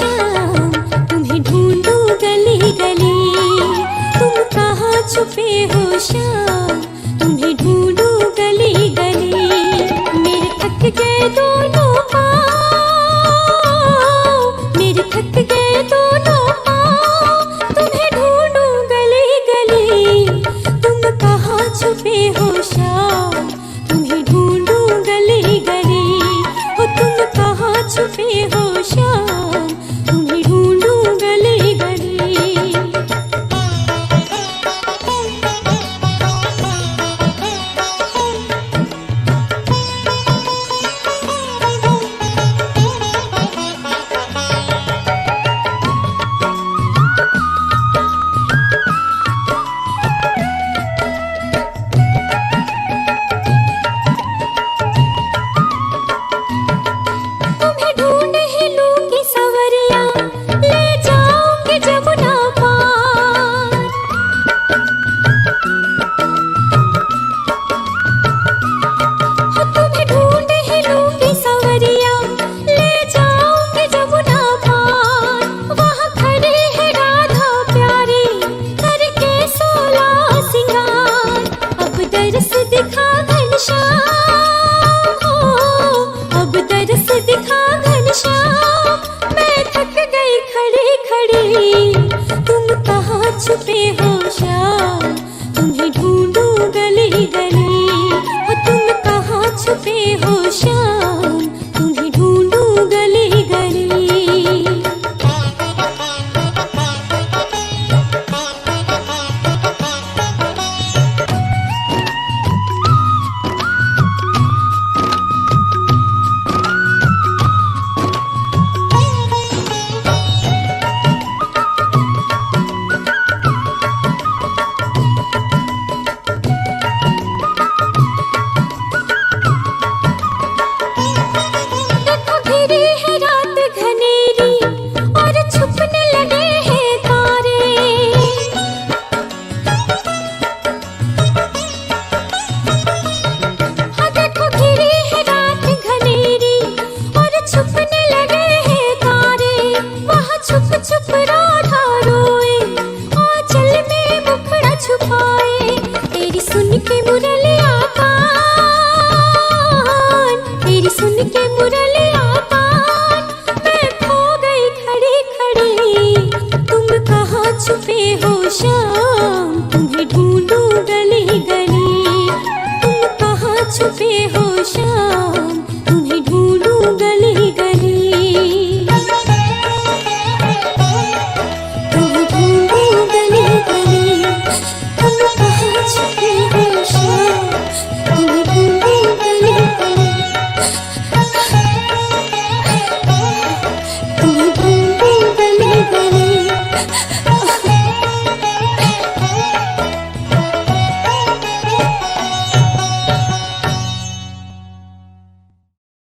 शाम, तुम्हें ढूंढूं गली गली। तुम कहाँ छुपे हो शाम, तुम्हें ढूंढूं गली गली। मेरे थक गए दोनों पाँव, मेरे थक गए दोनों पाँव, तुम्हें ढूंढूं गली गली। तुम कहाँ छुपे हो शाम, तुम्हें ढूंढूं गली गली। हो तुम कहाँ छुपे हो शाम, तुम्हें ढूंढूं गली गली। तुम्हें ढूंढ ही लूंगी सवरिया, ले जाऊंगी जमुना पार। हो तुम्हें ढूंढ ही लूंगी सवरिया, ले जाऊंगी जमुना पार। वहाँ खड़ी है राधा प्यारी, करके 16 सिंगार। अब दरस दिखा घनश्याम हो, अब दरस दिखा घनश्याम। मैं थक गई खड़ी खड़ी, तुम कहाँ छुपे हो शाम, तुम्हें ढूंढूं गली गली। हो तुम कहाँ छुपे हो शाम, तुम्हें ढूंढूं गली गली। देखो घिरी है रात घनेरी, और छुपने लगे हैं तारे। हाँ देखो घिरी है रात घनेरी, और छुपने लगे हैं तारे। वहाँ छुप छुप राधा रोए, आंचल में मुखड़ा छुपाए। तेरी सुन के मुरलिया पान, तेरी सुन के मुरलिया पान। मैं खो गई खड़ी खड़ी, तुम कहाँ छुपे हो शाम, तुम्हें ढूंढूं गली गली। तुम कहाँ छुपे हो शाम, तुम्हें ढूंढूं गली गली। तुम्हें ढूंढूं गली गली। तुम कहाँ छुपे हो शाम, तुम्हें ढूंढूं गली गली। तुम्हें ढूंढूं गली गली।